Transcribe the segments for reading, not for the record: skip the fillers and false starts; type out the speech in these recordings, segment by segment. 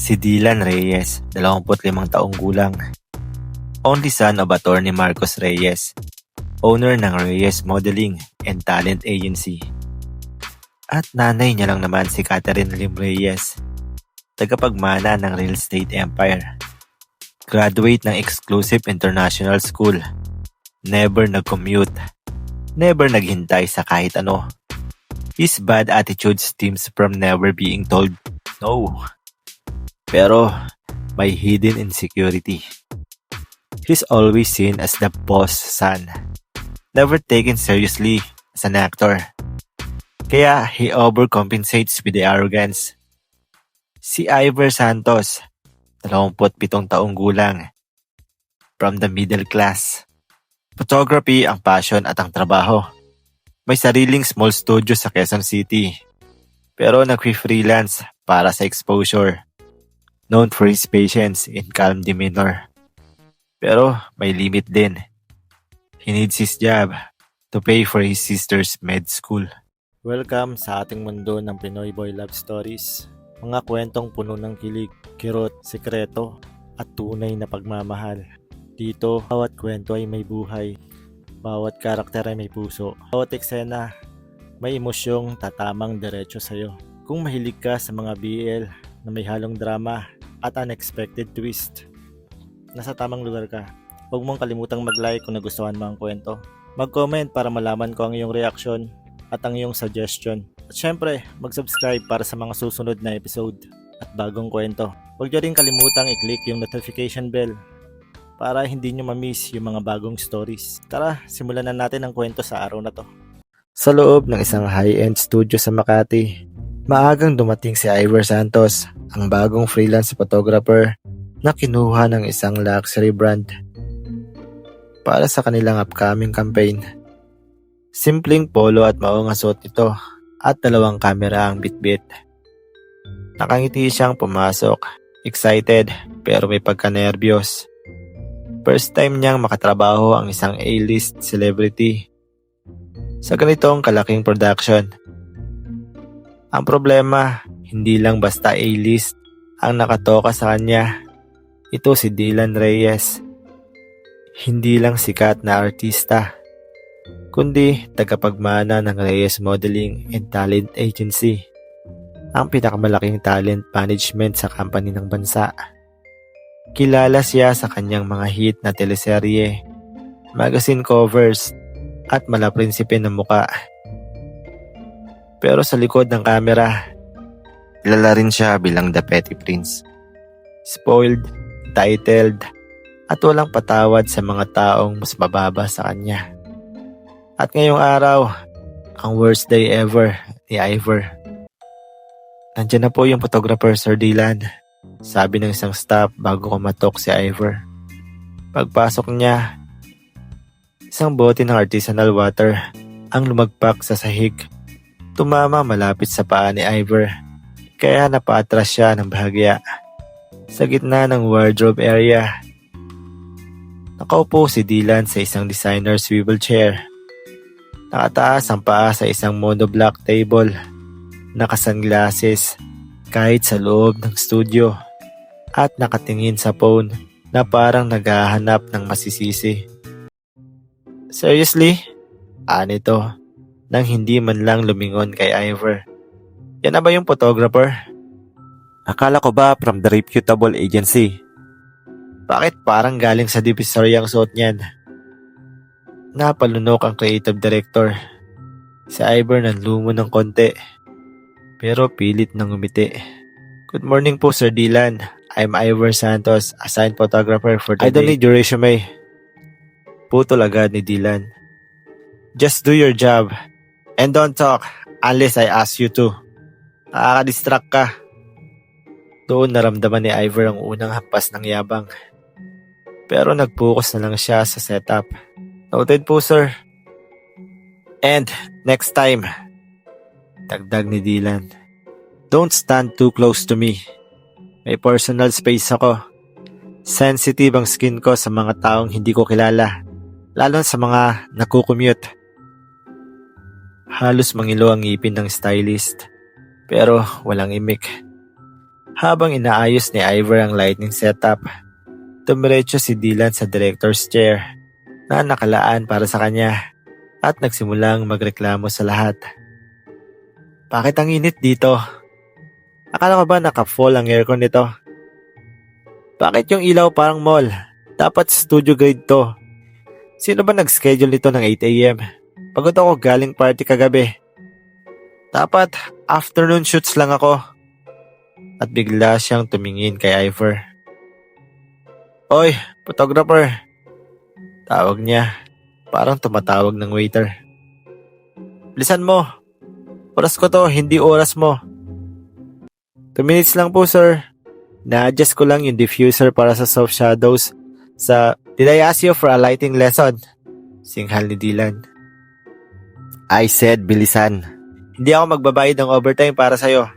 Si Dylan Reyes, 25 taong gulang. Only son of Attorney Marcos Reyes, owner ng Reyes Modeling and Talent Agency. At nanay niya lang naman si Catherine Lim Reyes, tagapagmana ng real estate empire. Graduate ng exclusive international school. Never nag-commute. Never naghintay sa kahit ano. His bad attitude stems from never being told no. Pero may hidden insecurity. He's always seen as the boss son. Never taken seriously as an actor. Kaya he overcompensates with the arrogance. Si Ivor Santos, 27 taong gulang. From the middle class. Photography ang passion at ang trabaho. May sariling small studio sa Quezon City. Pero nag-freelance para sa exposure. Known for his patience and calm demeanor. Pero may limit din. He needs his job to pay for his sister's med school. Welcome sa ating mundo ng Pinoy Boy Love Stories. Mga kwentong puno ng kilig, kirot, sekreto, at tunay na pagmamahal. Dito, bawat kwento ay may buhay. Bawat karakter ay may puso. Bawat eksena, may emosyong tatamang diretso sa'yo. Kung mahilig ka sa mga BL na may halong drama at unexpected twist, nasa tamang lugar ka. Huwag mong kalimutang mag-like kung nagustuhan mo ang kwento. Mag-comment para malaman ko ang iyong reaksyon at ang iyong suggestion. At syempre, mag-subscribe para sa mga susunod na episode at bagong kwento. Huwag nyo rin kalimutang i-click yung notification bell para hindi nyo ma-miss yung mga bagong stories. Tara, simulan na natin ang kwento sa araw na to. Sa loob ng isang high-end studio sa Makati, maagang dumating si Ivor Santos, ang bagong freelance photographer na kinuha ng isang luxury brand para sa kanilang upcoming campaign. Simpleng polo at maong suot ito at 2 kamera ang bitbit. Nakangiti siyang pumasok, excited pero may pagka-nervyos. First time niyang makatrabaho ang isang A-list celebrity sa ganitong kalaking production. Ang problema, hindi lang basta A-list ang nakatoka sa kanya. Ito si Dylan Reyes. Hindi lang sikat na artista, kundi tagapagmana ng Reyes Modeling and Talent Agency, ang pinakamalaking talent management sa company ng bansa. Kilala siya sa kanyang mga hit na teleserye, magazine covers, at malaprinsipe na muka. Pero sa likod ng kamera, kilala rin siya bilang The Petty Prince. Spoiled, titled, at walang patawad sa mga taong mas mababa sa kanya. At ngayong araw, ang worst day ever ni Ivor. Nandiyan na po yung photographer, Sir Dylan, sabi ng isang staff bago kumatok si Ivor. Pagpasok niya, isang bote ng artisanal water ang lumagpak sa sahig. Tumama malapit sa paa ni Ivor, kaya napaatras siya ng bahagya. Sa gitna ng wardrobe area, nakaupo si Dylan sa isang designer swivel chair. Nakataas ang paa sa isang monoblock table. Naka-sunglasses kahit sa loob ng studio. At nakatingin sa phone na parang naghahanap ng masisisi. Seriously? Anito, nang hindi man lang lumingon kay Ivor. Yan na ba yung photographer? Akala ko ba from the reputable agency? Bakit parang galing sa divisory ang suot niyan? Napalunok ang creative director. Si Ivor nanlumo ng konti, pero pilit nang umiti. Good morning po, Sir Dylan. I'm Ivor Santos, assigned photographer for today. I don't need your resume. Putol agad ni Dylan. Just do your job and don't talk unless I ask you to. Nakaka-distract ka. Doon naramdaman ni Ivor ang unang hampas ng yabang. Pero nag-focus na lang siya sa setup. Noted po, sir. And next time, dagdag ni Dylan, don't stand too close to me. May personal space ako. Sensitive ang skin ko sa mga taong hindi ko kilala, lalo sa mga nakukommute. Halos mangilo ang ngipin ng stylist, pero walang imik. Habang inaayos ni Ivor ang lighting setup, tumiretso si Dylan sa director's chair na nakalaan para sa kanya at nagsimulang magreklamo sa lahat. Bakit ang init dito? Akala ko ba naka-full ang aircon nito? Bakit yung ilaw parang mall? Dapat studio grade to. Sino ba nag-schedule nito ng 8 a.m.? Pagod ako galing party kagabi. Dapat afternoon shoots lang ako. At bigla siyang tumingin kay Ivor. Oy, photographer. Tawag niya. Parang tumatawag ng waiter. Bilisan mo. Oras ko to, hindi oras mo. 2 minutes lang po, sir. Na-adjust ko lang yung diffuser para sa soft shadows sa Did I ask you for a lighting lesson? Singhal ni Dylan. I said bilisan. Hindi ako magbabayad ng overtime para sa'yo.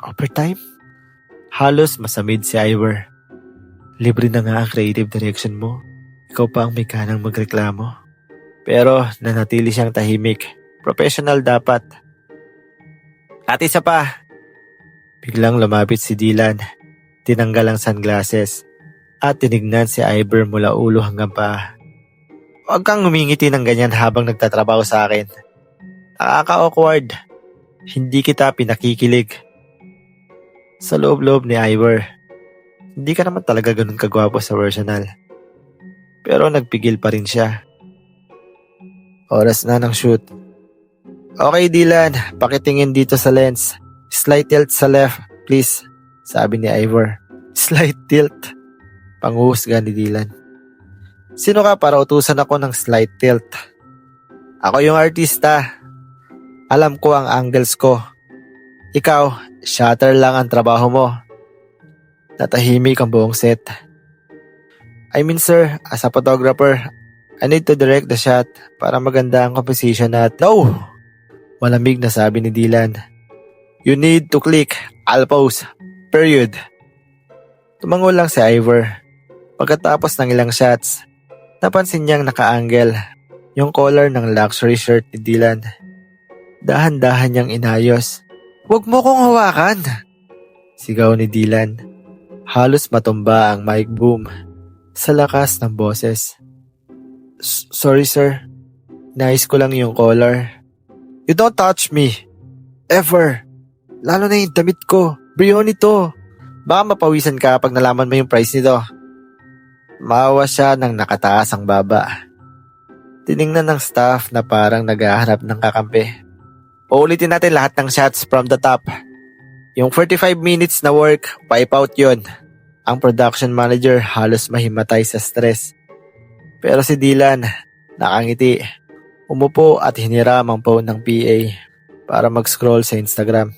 Overtime? Halos masamid si Ivor. Libre na nga ang creative direction mo. Ikaw pa ang may kanang magreklamo. Pero nanatili siyang tahimik. Professional dapat. At isa pa. Biglang lumapit si Dylan. Tinanggal ang sunglasses. At tinignan si Ivor mula ulo hanggang paa. Huwag kang humingiti ng ganyan habang nagtatrabaho sa akin. Nakaka-awkward. Hindi kita pinakikilig. Sa loob-loob ni Ivor. Hindi ka naman talaga ganun kagwapo sa personal. Pero nagpigil pa rin siya. Oras na ng shoot. Okay Dylan, pakitingin dito sa lens. Slight tilt sa left, please. Sabi ni Ivor. Slight tilt. Panghuhusga ni Dylan. Sino ka para utusan ako ng slight tilt? Ako yung artista. Alam ko ang angles ko. Ikaw, shutter lang ang trabaho mo. Natahimik ang buong set. I mean sir, as a photographer, I need to direct the shot para maganda ang composition at... No! Malamig na sabi ni Dylan. You need to click. I'll pause. Period. Tumango lang si Ivor. Pagkatapos ng ilang shots, napansin niyang naka-angle yung collar ng luxury shirt ni Dylan. Dahan-dahan niyang inayos. Huwag mo kong hawakan! Sigaw ni Dylan. Halos matumba ang mic boom sa lakas ng boses. Sorry sir, nais ko lang yung collar. You don't touch me. Ever. Lalo na yung damit ko. Brioni to. Baka mapawisan ka pag nalaman mo yung price nito. Maawa siya nang nakataas ang baba. Tiningnan ng staff na parang naghahanap ng kakampi. Uulitin natin lahat ng shots from the top. Yung 45 minutes na work, wipe out yun. Ang production manager halos mahimatay sa stress. Pero si Dylan, nakangiti. Umupo at hiniram ang phone ng PA para mag-scroll sa Instagram.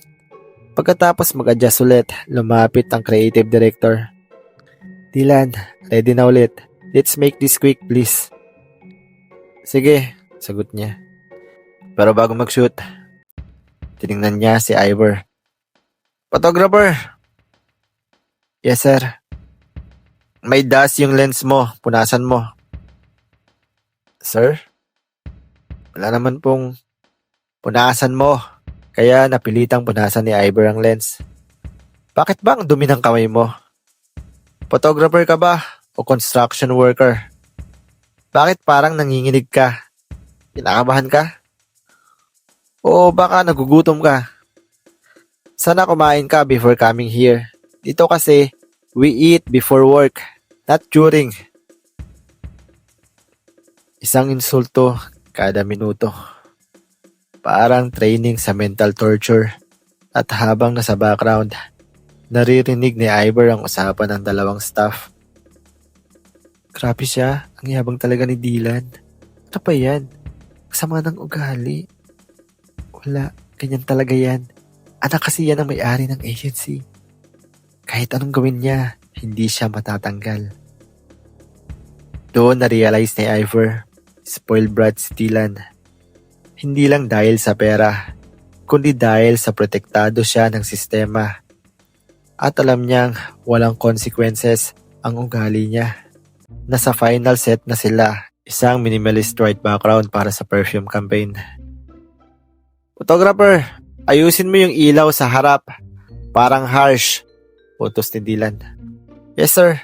Pagkatapos mag-adjust ulit, lumapit ang creative director. Dylan, ready na ulit. Let's make this quick please. Sige, sagot niya. Pero bago mag-shoot, tinignan niya si Ivor. Photographer! Yes sir. May dust yung lens mo, punasan mo. Sir? Wala naman pong punasan mo. Kaya napilitang punasan ni Ivor ang lens. Bakit ba ang dumi ng kamay mo? Photographer ka ba o construction worker? Bakit parang nanginginig ka? Kinakabahan ka? O baka nagugutom ka? Sana kumain ka before coming here. Dito kasi, we eat before work, not during. Isang insulto kada minuto. Parang training sa mental torture. At habang nasa background, naririnig ni Ivor ang usapan ng dalawang staff. Grabe siya, ang yabang talaga ni Dylan. Ano pa yan? Kasama ng ugali. Wala, ganyan talaga yan. Anak kasi yan ang may-ari ng agency. Kahit anong gawin niya, hindi siya matatanggal. Doon na-realize ni Ivor, spoiled brat si Dylan. Hindi lang dahil sa pera, kundi dahil sa protektado siya ng sistema. At alam niyang walang consequences ang ugali niya. Nasa final set na sila, isang minimalist white background para sa perfume campaign. Photographer, ayusin mo yung ilaw sa harap. Parang harsh, utos ni Dylan. Yes sir.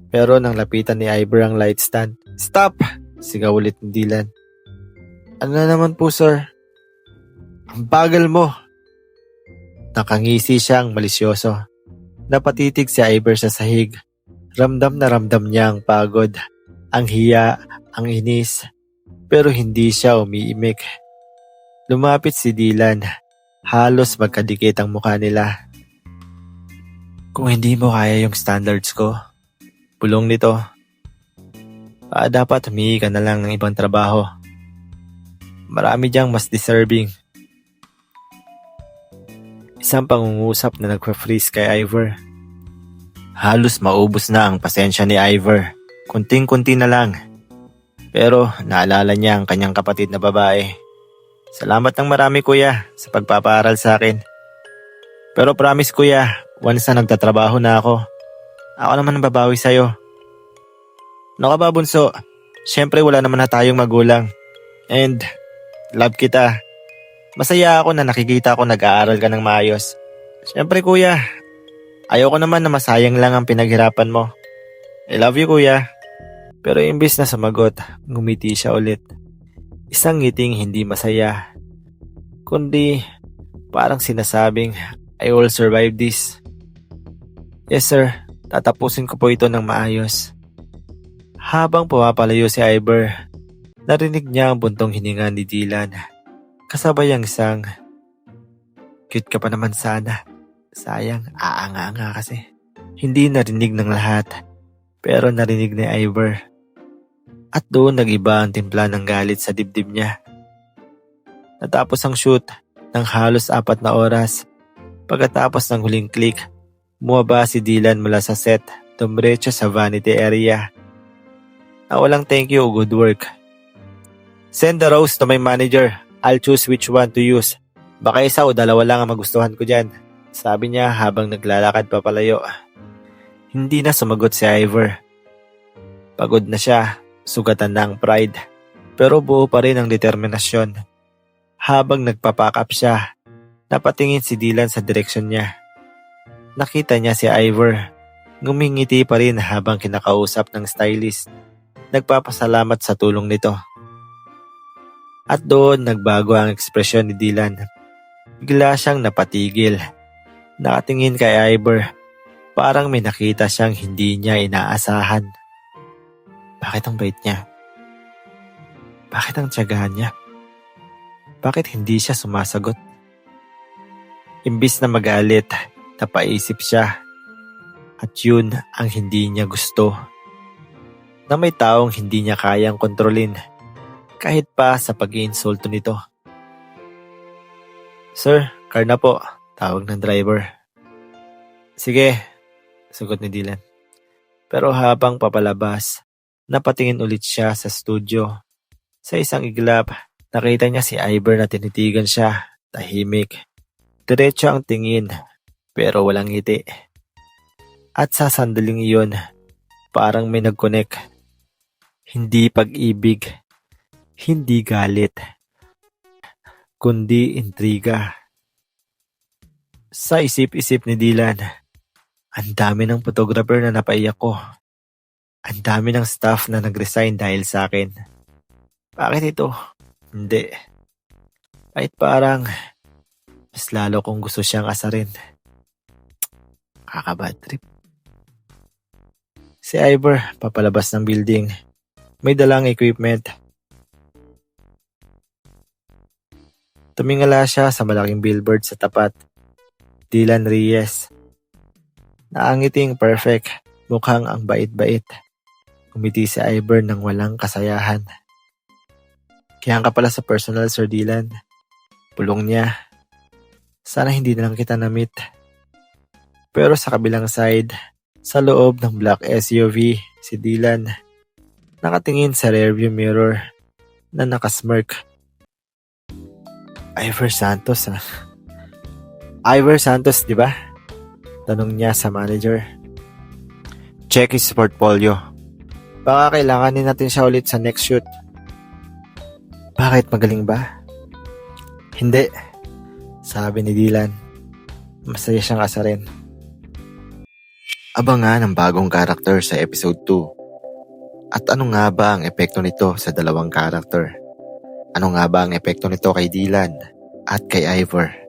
Pero nang lapitan ni Ivor ang light stand. Stop! Sigaw ulit ni Dylan. Ano na naman po sir? Ang bagal mo. Nakangisi siyang malisyoso. Napatitig si Ivor sa sahig. Ramdam na ramdam niya ang pagod, ang hiya, ang inis. Pero hindi siya umiimik. Lumapit si Dylan. Halos magkadikit ang mukha nila. Kung hindi mo kaya yung standards ko, bulong nito. Dapat humingi ka na lang ng ibang trabaho. Marami diyang mas deserving. Isang pangungusap na nagpa-freeze kay Ivor. Halos maubos na ang pasensya ni Ivor. Kunting-kunti na lang. Pero naalala niya ang kanyang kapatid na babae. Salamat ng marami kuya sa pagpapaaral sa akin. Pero promise kuya, once na nagtatrabaho na ako naman ang babawi sa'yo. Ano ka ba bunso? Siyempre wala naman na tayong magulang. And love kita. Masaya ako na nakikita ko nag-aaral ka ng maayos. Siyempre kuya, ayoko naman na masayang lang ang pinaghirapan mo. I love you kuya. Pero imbis na sumagot, ngumiti siya ulit. Isang ngiting hindi masaya. Kundi parang sinasabing, I will survive this. Yes sir, tatapusin ko po ito ng maayos. Habang pumapalayo si Ivor, narinig niya ang buntong hininga ni Dylan. Kasabay ang isang, cute ka pa naman sana. Sayang, aanga-anga kasi. Hindi narinig ng lahat, pero narinig ni Ivor. At doon nag-iba ang timpla ng galit sa dibdib niya. Natapos ang shoot ng halos 4 na oras. Pagkatapos ng huling click, bumaba si Dylan mula sa set, dumiretso sa vanity area. Walang thank you o good work. Send the rose to my manager. I'll choose which one to use. Baka isa o dalawa lang ang magustuhan ko dyan. Sabi niya habang naglalakad papalayo. Hindi na sumagot si Ivor. Pagod na siya, sugatan na ang pride. Pero buo pa rin ang determinasyon. Habang nagpapack up siya, napatingin si Dylan sa direksyon niya. Nakita niya si Ivor. Ngumingiti pa rin habang kinakausap ng stylist. Nagpapasalamat sa tulong nito. At doon nagbago ang ekspresyon ni Dylan. Bigla siyang napatigil. Nakatingin kay Ivor. Parang may nakita siyang hindi niya inaasahan. Bakit ang bait niya? Bakit ang tiyagaan niya? Bakit hindi siya sumasagot? Imbis na magalit, napaisip siya. At yun ang hindi niya gusto. Na may taong hindi niya kayang kontrolin. Kahit pa sa pag-iinsulto nito. Sir, car na po. Tawag ng driver. Sige, sagot ni Dylan. Pero habang papalabas, napatingin ulit siya sa studio. Sa isang iglap, nakita niya si Ivor na tinitigan siya, tahimik. Diretso ang tingin, pero walang ngiti. At sa sandaling iyon, parang may nag-connect. Hindi pag-ibig, hindi galit, kundi intriga. Sa isip-isip ni Dylan, ang dami ng photographer na napaiyak ko. Ang dami ng staff na nag-resign dahil sa akin. Bakit ito? Hindi. Kahit parang mas lalo kong gusto siyang asarin. Kakabad trip. Si Ivor papalabas ng building. May dalang equipment. Tumingala siya sa malaking billboard sa tapat. Dylan Reyes. Naangiting perfect. Mukhang ang bait-bait. Kumiti si Ivor ng walang kasayahan. Kaya ka pala sa personal, Sir Dylan. Pulong niya. Sana hindi na lang kita na-meet. Pero sa kabilang side, sa loob ng black SUV, si Dylan nakatingin sa rearview mirror na nakasmirk. Ivor Santos Ivor Santos, di ba? Tanong niya sa manager. Check his portfolio. Baka kailanganin natin siya ulit sa next shoot. Bakit, magaling ba? Hindi, sabi ni Dylan. masaya siyang asarin. Abangan ang bagong karakter sa episode 2. At ano nga ba ang epekto nito sa dalawang karakter? Ano nga ba ang epekto nito kay Dylan at kay Ivor?